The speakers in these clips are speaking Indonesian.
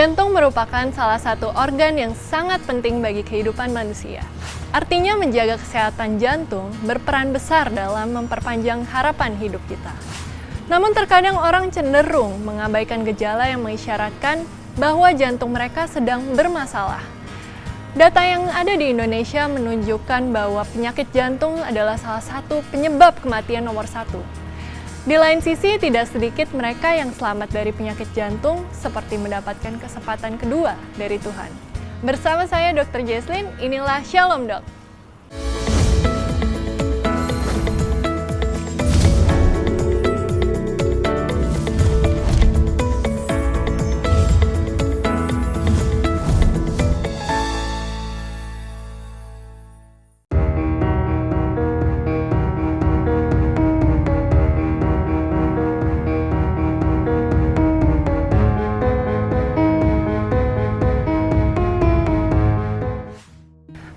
Jantung merupakan salah satu organ yang sangat penting bagi kehidupan manusia. Artinya menjaga kesehatan jantung berperan besar dalam memperpanjang harapan hidup kita. Namun terkadang orang cenderung mengabaikan gejala yang mengisyaratkan bahwa jantung mereka sedang bermasalah. Data yang ada di Indonesia menunjukkan bahwa penyakit jantung adalah salah satu penyebab kematian nomor 1. Di lain sisi, tidak sedikit mereka yang selamat dari penyakit jantung seperti mendapatkan kesempatan kedua dari Tuhan. Bersama saya Dr. Jesslyn, inilah Shalom Dok.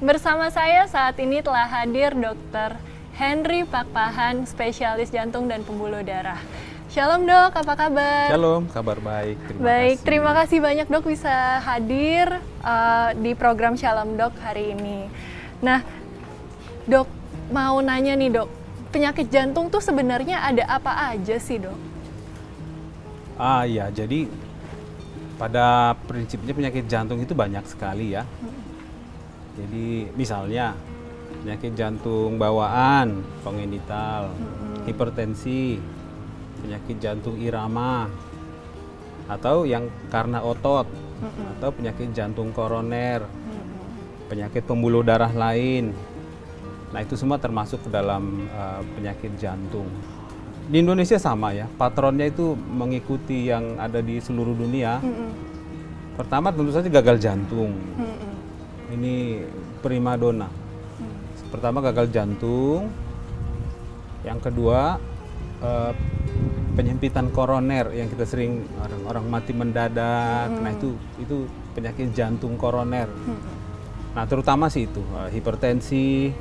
Bersama saya saat ini telah hadir Dr. Henry Pakpahan, spesialis jantung dan pembuluh darah. Shalom Dok, apa kabar? Shalom, kabar baik. Terima kasih banyak Dok bisa hadir di program Shalom Dok hari ini. Nah, Dok, mau nanya nih Dok, penyakit jantung tuh sebenarnya ada apa aja sih Dok? Ya, jadi pada prinsipnya penyakit jantung itu banyak sekali ya. Jadi misalnya penyakit jantung bawaan, kongenital, hipertensi, penyakit jantung irama, atau yang karena otot, atau penyakit jantung koroner, penyakit pembuluh darah lain. Nah itu semua termasuk ke dalam penyakit jantung. Di Indonesia sama ya, patronnya itu mengikuti yang ada di seluruh dunia. Pertama tentu saja gagal jantung. Ini primadona. Pertama gagal jantung, yang kedua penyempitan koroner yang kita sering orang mati mendadak. Nah itu penyakit jantung koroner. Nah terutama sih itu hipertensi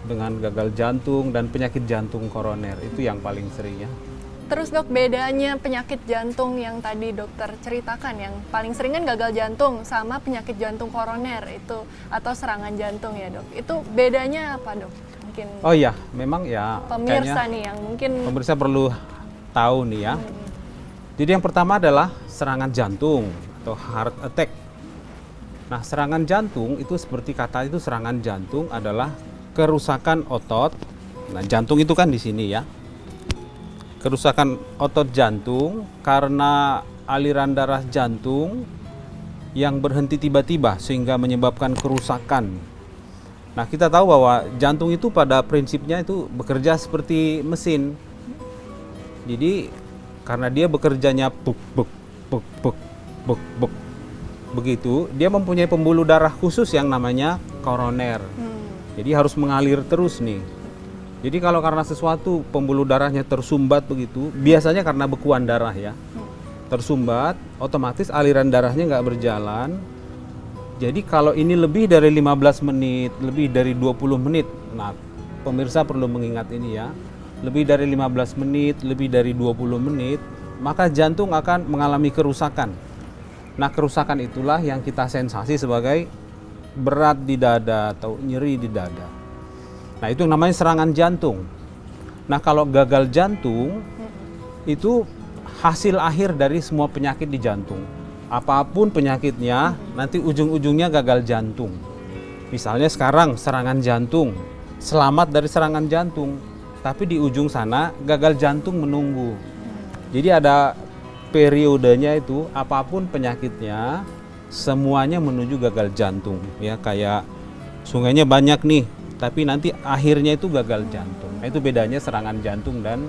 dengan gagal jantung dan penyakit jantung koroner itu yang paling sering ya. Terus Dok, bedanya penyakit jantung yang tadi dokter ceritakan, yang paling sering kan gagal jantung sama penyakit jantung koroner itu atau serangan jantung ya Dok. Itu bedanya apa Dok? Mungkin oh iya, memang ya pemirsa nih yang mungkin pemirsa perlu tahu nih ya. Jadi yang pertama adalah serangan jantung atau heart attack. Nah serangan jantung itu seperti kata itu, serangan jantung adalah kerusakan otot. Nah jantung itu kan di sini ya. Kerusakan otot jantung karena aliran darah jantung yang berhenti tiba-tiba sehingga menyebabkan kerusakan. Nah, kita tahu bahwa jantung itu pada prinsipnya itu bekerja seperti mesin. Jadi karena dia bekerjanya buk begitu, dia mempunyai pembuluh darah khusus yang namanya koroner. Jadi harus mengalir terus nih. Jadi kalau karena sesuatu pembuluh darahnya tersumbat begitu, biasanya karena bekuan darah ya, tersumbat, otomatis aliran darahnya nggak berjalan. Jadi kalau ini lebih dari 15 menit, lebih dari 20 menit, nah pemirsa perlu mengingat ini ya, lebih dari 15 menit, lebih dari 20 menit, maka jantung akan mengalami kerusakan. Nah kerusakan itulah yang kita sensasi sebagai berat di dada atau nyeri di dada. Nah itu namanya serangan jantung. Nah kalau gagal jantung itu hasil akhir dari semua penyakit di jantung. Apapun penyakitnya nanti ujung-ujungnya gagal jantung. Misalnya sekarang serangan jantung, selamat dari serangan jantung, tapi di ujung sana gagal jantung menunggu. Jadi ada periodenya itu, apapun penyakitnya semuanya menuju gagal jantung ya. Kayak sungainya banyak nih, tapi nanti akhirnya itu gagal jantung. Nah, itu bedanya serangan jantung dan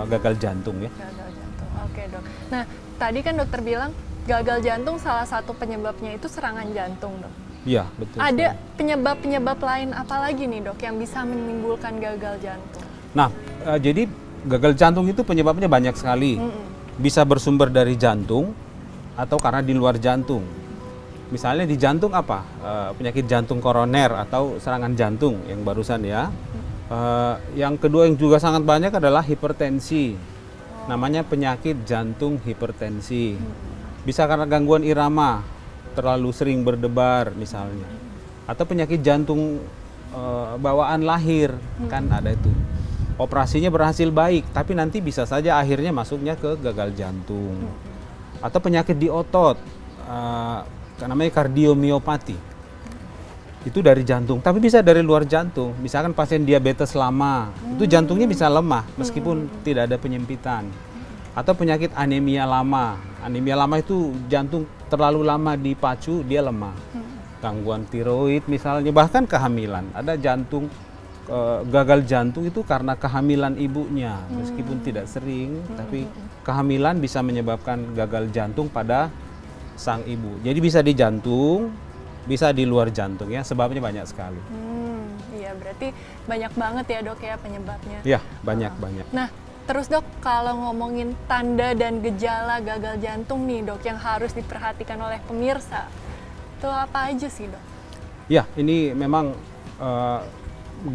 gagal jantung ya. Gagal jantung, oke Dok. Nah tadi kan dokter bilang gagal jantung salah satu penyebabnya itu serangan jantung Dok. Iya betul. Ada penyebab-penyebab lain apa lagi nih Dok yang bisa menimbulkan gagal jantung? Nah jadi gagal jantung itu penyebabnya banyak sekali. Bisa bersumber dari jantung atau karena di luar jantung. Misalnya di jantung apa? Penyakit jantung koroner atau serangan jantung yang barusan ya. Yang kedua yang juga sangat banyak adalah hipertensi. Namanya penyakit jantung hipertensi. Bisa karena gangguan irama, terlalu sering berdebar misalnya. Atau penyakit jantung bawaan lahir, kan ada itu. Operasinya berhasil baik, tapi nanti bisa saja akhirnya masuknya ke gagal jantung. Atau penyakit di otot, namanya kardiomiopati. Itu dari jantung, tapi bisa dari luar jantung. Misalkan pasien diabetes lama, itu jantungnya bisa lemah meskipun tidak ada penyempitan. Atau penyakit anemia lama. Anemia lama itu jantung terlalu lama dipacu, dia lemah. Gangguan tiroid misalnya, bahkan kehamilan. Ada jantung, gagal jantung itu karena kehamilan ibunya. Meskipun tidak sering, tapi kehamilan bisa menyebabkan gagal jantung pada sang ibu. Jadi bisa di jantung, bisa di luar jantung ya, sebabnya banyak sekali. Iya, berarti banyak banget ya dok ya penyebabnya. Ya, banyak. Nah, terus dok, kalau ngomongin tanda dan gejala gagal jantung nih dok, yang harus diperhatikan oleh pemirsa, itu apa aja sih dok? Ya, ini memang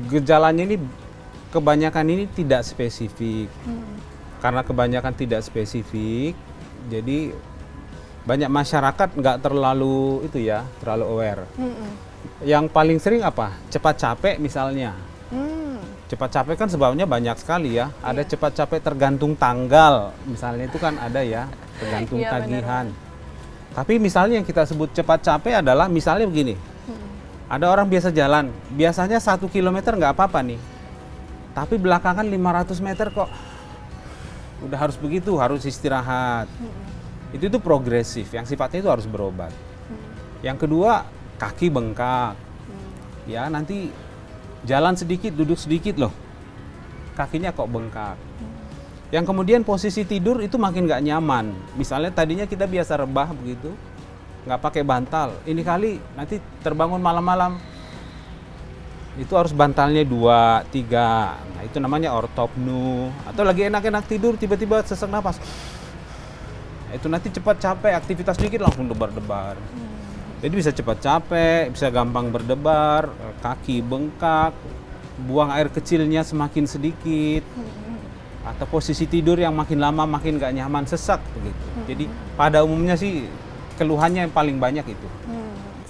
gejalanya ini kebanyakan ini tidak spesifik. Karena kebanyakan tidak spesifik, jadi banyak masyarakat nggak terlalu itu ya, terlalu aware. Yang paling sering apa? Cepat capek misalnya. Cepat capek kan sebabnya banyak sekali ya. Ada cepat capek tergantung tanggal, misalnya itu kan ada ya, tergantung tagihan. Tapi misalnya yang kita sebut cepat capek adalah misalnya begini. Ada orang biasa jalan, biasanya 1 kilometer nggak apa-apa nih. Tapi belakangan 500 meter kok udah harus begitu, harus istirahat. Itu progresif, yang sifatnya itu harus berobat. Yang kedua, kaki bengkak. Ya, nanti jalan sedikit, duduk sedikit loh, kakinya kok bengkak. Yang kemudian posisi tidur itu makin nggak nyaman. Misalnya tadinya kita biasa rebah begitu, nggak pakai bantal. Ini kali nanti terbangun malam-malam, itu harus bantalnya 2, 3. Nah itu namanya ortopnu. Atau lagi enak-enak tidur, tiba-tiba sesak napas. Itu nanti cepat capek, aktivitas sedikit langsung debar-debar. Jadi bisa cepat capek, bisa gampang berdebar, kaki bengkak, buang air kecilnya semakin sedikit, atau posisi tidur yang makin lama makin gak nyaman, sesak begitu. Jadi pada umumnya sih keluhannya yang paling banyak itu.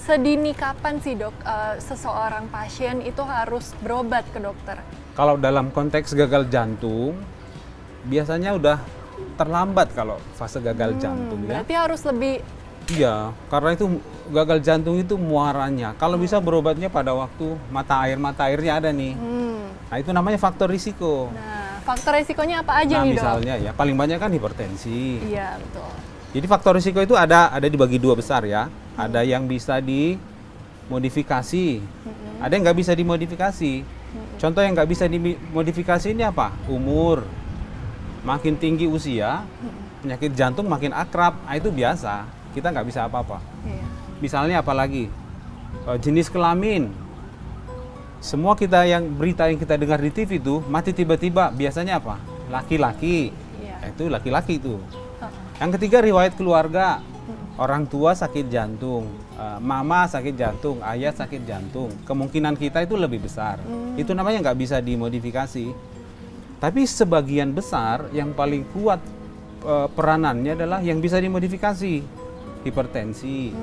Sedini kapan sih dok seseorang pasien itu harus berobat ke dokter? Kalau dalam konteks gagal jantung, biasanya udah terlambat kalau fase gagal jantung ya. Berarti harus lebih. Iya, karena itu gagal jantung itu muaranya. Kalau bisa berobatnya pada waktu mata airnya ada nih. Nah itu namanya faktor risiko. Nah faktor risikonya apa aja nih dok? Misalnya ya, paling banyak kan hipertensi. Iya betul. Jadi faktor risiko itu ada dibagi 2 besar ya. Ada yang bisa dimodifikasi, ada yang nggak bisa dimodifikasi. Contoh yang nggak bisa dimodifikasi ini apa? Umur, makin tinggi usia, penyakit jantung makin akrab. Nah, itu biasa. Kita nggak bisa apa-apa. Misalnya apalagi jenis kelamin. Semua berita yang kita dengar di TV itu mati tiba-tiba. Biasanya apa? Laki-laki. Itu laki-laki itu. Yang ketiga riwayat keluarga. Orang tua sakit jantung, mama sakit jantung, ayah sakit jantung. Kemungkinan kita itu lebih besar. Itu namanya nggak bisa dimodifikasi. Tapi sebagian besar yang paling kuat peranannya adalah yang bisa dimodifikasi. Hipertensi.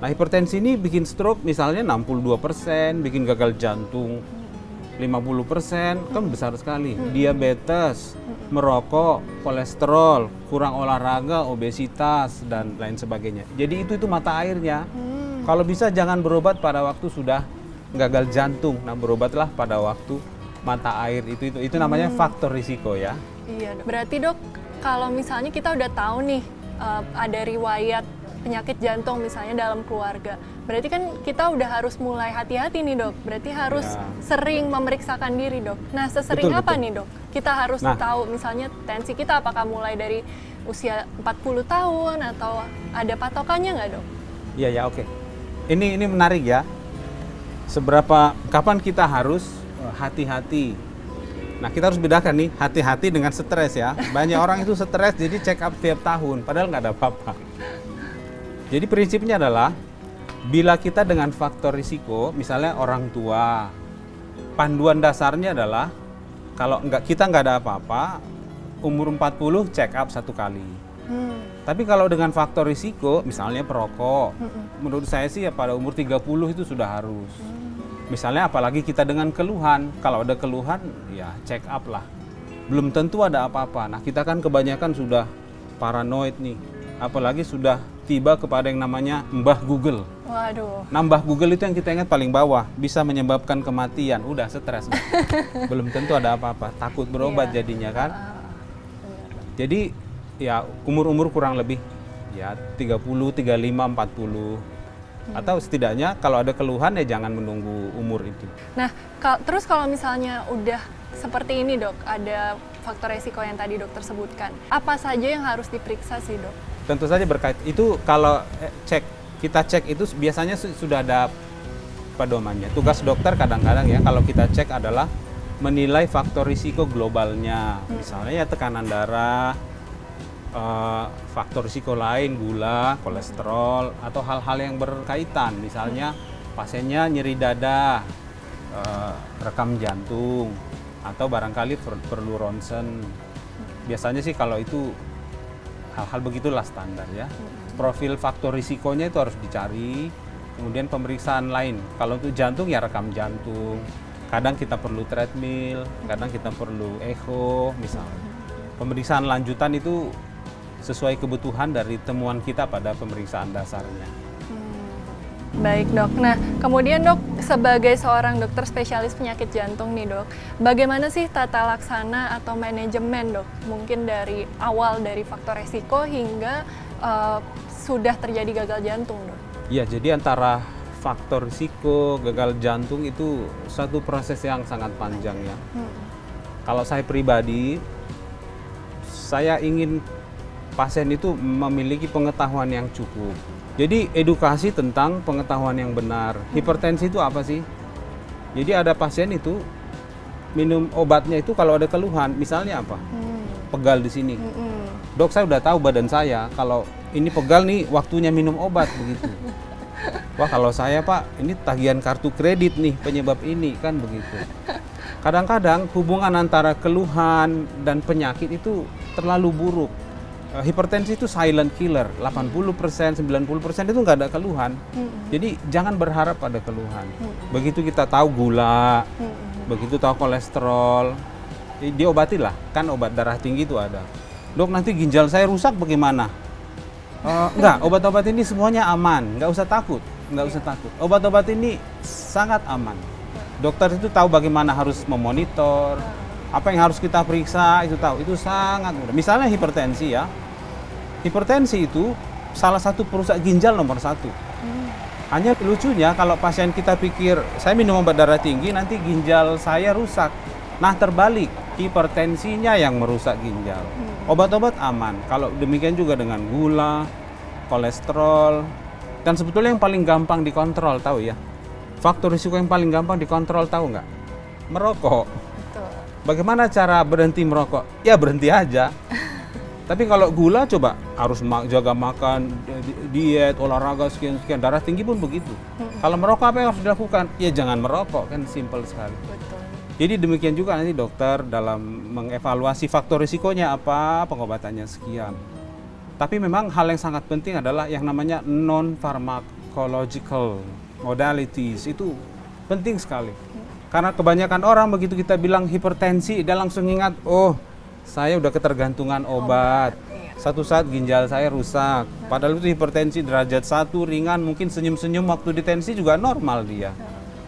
Nah hipertensi ini bikin stroke misalnya 62%, bikin gagal jantung 50%, kan besar sekali. Diabetes, merokok, kolesterol, kurang olahraga, obesitas, dan lain sebagainya. Jadi itu mata airnya. Kalau bisa jangan berobat pada waktu sudah gagal jantung. Nah berobatlah pada waktu mata air itu namanya faktor risiko ya. Iya dok. Berarti dok, kalau misalnya kita udah tahu nih ada riwayat penyakit jantung misalnya dalam keluarga, berarti kan kita udah harus mulai hati-hati nih dok. Berarti harus sering memeriksakan diri dok. Nah sesering apa nih dok? Kita harus tahu misalnya tensi kita apakah mulai dari usia 40 tahun atau ada patokannya nggak dok? Iya oke. Ini menarik ya. Kapan kita harus hati-hati? Nah kita harus bedakan nih hati-hati dengan stres ya. Banyak orang itu stres jadi check up tiap tahun, padahal nggak ada apa-apa. Jadi prinsipnya adalah bila kita dengan faktor risiko, misalnya orang tua, panduan dasarnya adalah kalau kita nggak ada apa-apa, umur 40 check up 1 kali. Tapi kalau dengan faktor risiko, misalnya perokok, menurut saya sih ya pada umur 30 itu sudah harus. Misalnya apalagi kita dengan keluhan, kalau ada keluhan ya check up lah. Belum tentu ada apa-apa. Nah kita kan kebanyakan sudah paranoid nih, apalagi sudah tiba kepada yang namanya mbah Google. Waduh. Nah mbah Google itu yang kita ingat paling bawah, bisa menyebabkan kematian, udah stres. Belum tentu ada apa-apa, takut berobat jadinya kan. Jadi ya umur-umur kurang lebih ya 30, 35, 40. Atau setidaknya kalau ada keluhan ya jangan menunggu umur itu. Nah, terus kalau misalnya udah seperti ini dok, ada faktor resiko yang tadi dokter sebutkan, apa saja yang harus diperiksa sih dok? Tentu saja berkait itu kalau kita cek itu biasanya sudah ada pedomannya. Tugas dokter kadang-kadang ya kalau kita cek adalah menilai faktor risiko globalnya. Misalnya ya tekanan darah, faktor risiko lain, gula, kolesterol, atau hal-hal yang berkaitan. Misalnya pasiennya nyeri dada, rekam jantung, atau barangkali perlu ronsen. Biasanya sih kalau itu hal-hal begitulah standar ya. Profil faktor risikonya itu harus dicari, kemudian pemeriksaan lain. Kalau untuk jantung ya rekam jantung. Kadang kita perlu treadmill, kadang kita perlu echo misalnya. Pemeriksaan lanjutan itu sesuai kebutuhan dari temuan kita pada pemeriksaan dasarnya. Baik dok, nah kemudian dok sebagai seorang dokter spesialis penyakit jantung nih dok, bagaimana sih tata laksana atau manajemen dok? Mungkin dari awal dari faktor resiko hingga sudah terjadi gagal jantung dok? Ya jadi antara faktor risiko, gagal jantung itu satu proses yang sangat panjang ya. Kalau saya pribadi, saya ingin pasien itu memiliki pengetahuan yang cukup. Jadi edukasi tentang pengetahuan yang benar. Hipertensi itu apa sih? Jadi ada pasien itu minum obatnya itu kalau ada keluhan, misalnya apa? Pegal di sini. Dok, saya udah tahu badan saya, kalau ini pegal nih waktunya minum obat begitu. Wah, kalau saya Pak, ini tagihan kartu kredit nih penyebab ini kan begitu. Kadang-kadang hubungan antara keluhan dan penyakit itu terlalu buruk. Hipertensi itu silent killer, 80%, 90% itu nggak ada keluhan. Jadi jangan berharap pada keluhan. Begitu kita tahu gula, begitu tahu kolesterol, diobatilah. Kan obat darah tinggi itu ada. Dok, nanti ginjal saya rusak bagaimana? Enggak, obat-obat ini semuanya aman, nggak usah takut. Obat-obat ini sangat aman. Dokter itu tahu bagaimana harus memonitor, apa yang harus kita periksa, itu tahu. Itu sangat mudah. Misalnya hipertensi ya. Hipertensi itu salah satu perusak ginjal nomor 1. Hanya lucunya kalau pasien kita pikir, saya minum obat darah tinggi, nanti ginjal saya rusak. Nah terbalik, hipertensinya yang merusak ginjal. Obat-obat aman. Kalau demikian juga dengan gula, kolesterol, dan sebetulnya yang paling gampang dikontrol, tahu ya? Faktor risiko yang paling gampang dikontrol, tahu nggak? Merokok. Betul. Bagaimana cara berhenti merokok? Ya berhenti aja. Tapi kalau gula coba harus jaga makan, diet, olahraga sekian-sekian, darah tinggi pun begitu. Kalau merokok apa yang harus dilakukan? Ya jangan merokok, kan simpel sekali. Betul. Jadi demikian juga nanti dokter dalam mengevaluasi faktor risikonya apa, pengobatannya sekian. Tapi memang hal yang sangat penting adalah yang namanya non-pharmacological modalities, itu penting sekali. Karena kebanyakan orang begitu kita bilang hipertensi, dia langsung ingat, oh saya udah ketergantungan obat. Satu saat ginjal saya rusak. Padahal itu hipertensi derajat 1 ringan, mungkin senyum-senyum waktu ditensi juga normal dia.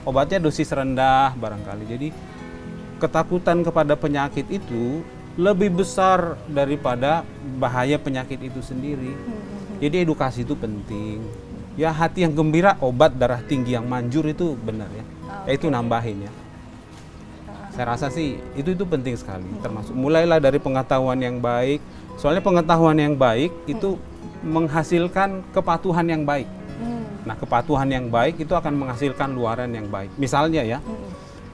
Obatnya dosis rendah barangkali. Jadi ketakutan kepada penyakit itu lebih besar daripada bahaya penyakit itu sendiri. Jadi edukasi itu penting. Ya hati yang gembira, obat darah tinggi yang manjur itu benar ya. Itu nambahin ya. Saya rasa sih itu penting sekali, termasuk mulailah dari pengetahuan yang baik. Soalnya pengetahuan yang baik itu menghasilkan kepatuhan yang baik. Nah, kepatuhan yang baik itu akan menghasilkan luaran yang baik. Misalnya ya,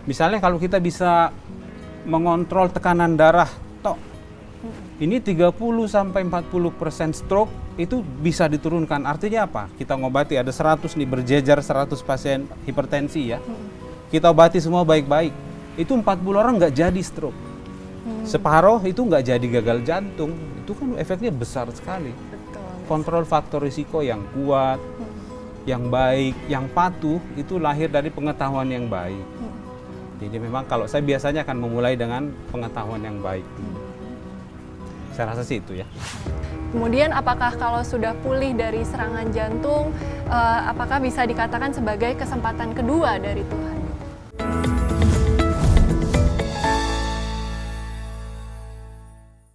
misalnya kalau kita bisa mengontrol tekanan darah, toh ini 30-40% stroke itu bisa diturunkan. Artinya apa? Kita ngobati ada 100 nih berjejer 100 pasien hipertensi ya. Kita obati semua baik-baik. Itu 40 orang nggak jadi stroke. Separuh itu nggak jadi gagal jantung. itu kan efeknya besar sekali. Betul. Kontrol faktor risiko yang kuat, yang baik, yang patuh itu lahir dari pengetahuan yang baik. Jadi memang kalau saya biasanya akan memulai dengan pengetahuan yang baik. Saya rasa sih itu ya. Kemudian apakah kalau sudah pulih dari serangan jantung, apakah bisa dikatakan sebagai kesempatan kedua dari Tuhan?